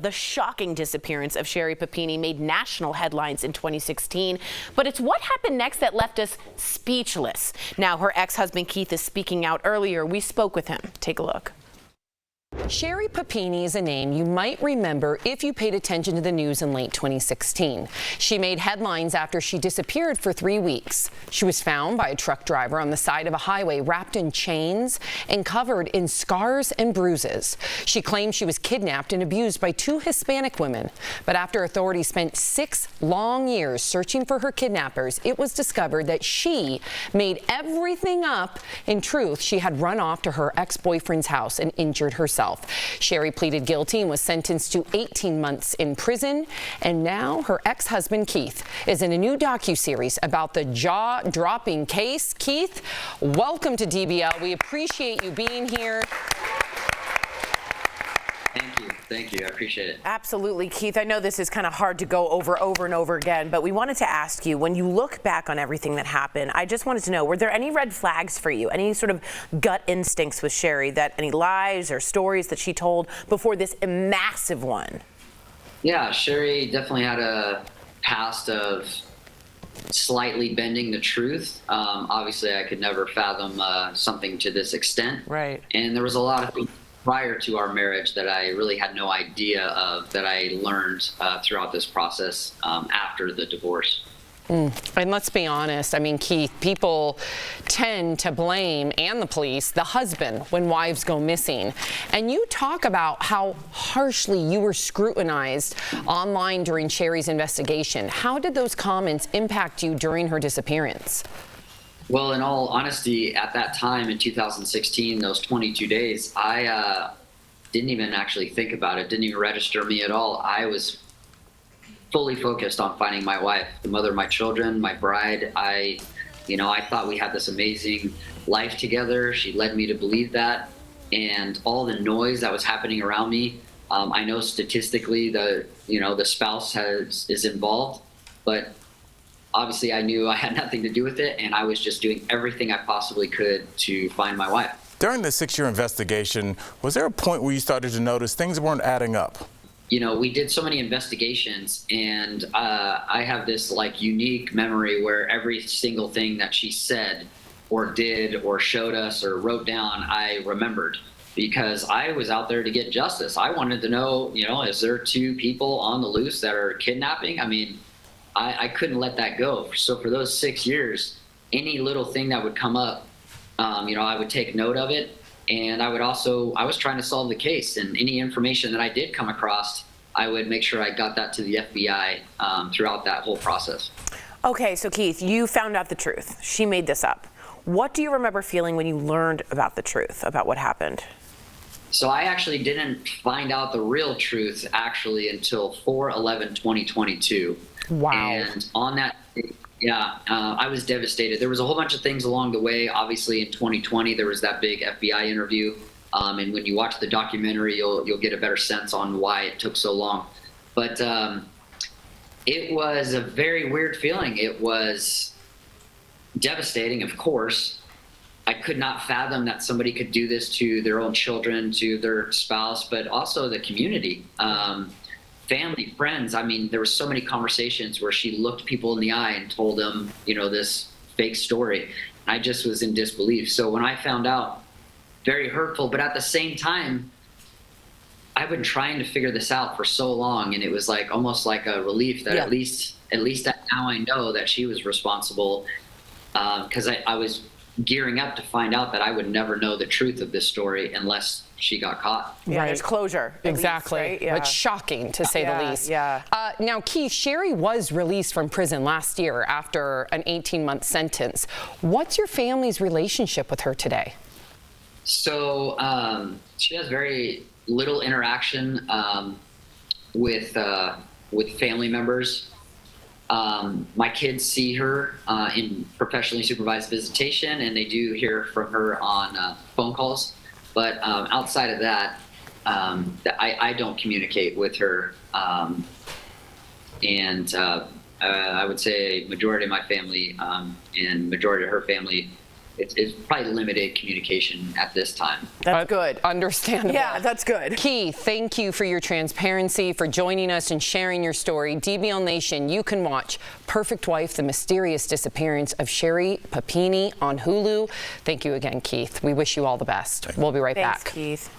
The shocking disappearance of Sherri Papini made national headlines in 2016, but it's what happened next that left us speechless. Now her ex-husband Keith is speaking out. Earlier, we spoke with him. Take a look. Sherri Papini is a name you might remember if you paid attention to the news in late 2016. She made headlines after she disappeared for 3 weeks. She was found by a truck driver on the side of a highway, wrapped in chains and covered in scars and bruises. She claimed she was kidnapped and abused by 2 Hispanic women. But after authorities spent 6 long years searching for her kidnappers, it was discovered that she made everything up. In truth, she had run off to her ex-boyfriend's house and injured herself. Sherri pleaded guilty and was sentenced to 18 months in prison. And now her ex-husband Keith is in a new docuseries about the jaw-dropping case. Keith, welcome to DBL. We appreciate you being here. Thank you. I appreciate it. Absolutely, Keith. I know this is kind of hard to go over and over again, but we wanted to ask you, when you look back on everything that happened, I just wanted to know, were there any red flags for you? Any sort of gut instincts with Sherri, that any lies or stories that she told before this massive one? Yeah, Sherri definitely had a past of slightly bending the truth. Obviously, I could never fathom something to this extent. Right. And there was a lot of things prior to our marriage that I really had no idea of, that I learned throughout this process after the divorce. And let's be honest, I mean, Keith, people tend to blame, and the police, the husband when wives go missing. And you talk about how harshly you were scrutinized online during Sherri's investigation. How did those comments impact you during her disappearance? Well, in all honesty, at that time in 2016, those 22 days, I didn't even actually think about it, didn't even register me at all. I was fully focused on finding my wife, the mother of my children, my bride. I thought we had this amazing life together. She led me to believe that. And all the noise that was happening around me, I know statistically the spouse is involved, but obviously, I knew I had nothing to do with it, and I was just doing everything I possibly could to find my wife. During the 6-year investigation, was there a point where you started to notice things weren't adding up? You know, we did so many investigations, and I have this unique memory where every single thing that she said or did or showed us or wrote down, I remembered, because I was out there to get justice. I wanted to know, is there 2 people on the loose that are kidnapping? I mean, I couldn't let that go. So for those 6 years, any little thing that would come up, I would take note of it. And I was trying to solve the case, and any information that I did come across, I would make sure I got that to the FBI throughout that whole process. Okay, so Keith, you found out the truth. She made this up. What do you remember feeling when you learned about the truth, about what happened? So I actually didn't find out the real truth until 4/11/2022. Wow. And on that, I was devastated. There was a whole bunch of things along the way. Obviously, in 2020, there was that big FBI interview. And when you watch the documentary, you'll get a better sense on why it took so long. But it was a very weird feeling. It was devastating, of course. I could not fathom that somebody could do this to their own children, to their spouse, but also the community. Family, friends. I mean, there were so many conversations where she looked people in the eye and told them, this fake story. And I just was in disbelief. So when I found out, very hurtful, but at the same time, I've been trying to figure this out for so long, and it was almost like a relief that at least now I know that she was responsible, because I was gearing up to find out that I would never know the truth of this story unless she got caught. Yeah, there's closure. Exactly. Least, right? Yeah. It's shocking, to say the least. Yeah. Now, Keith, Sherri was released from prison last year after an 18-month sentence. What's your family's relationship with her today? So she has very little interaction with family members. My kids see her in professionally supervised visitation, and they do hear from her on phone calls. But outside of that, I don't communicate with her. And I would say majority of my family and majority of her family it's probably limited communication at this time. That's good. Understandable. Yeah, that's good. Keith, thank you for your transparency, for joining us and sharing your story. DBL Nation, you can watch Perfect Wife, The Mysterious Disappearance of Sherri Papini on Hulu. Thank you again, Keith. We wish you all the best. We'll be right Thanks, back. Keith.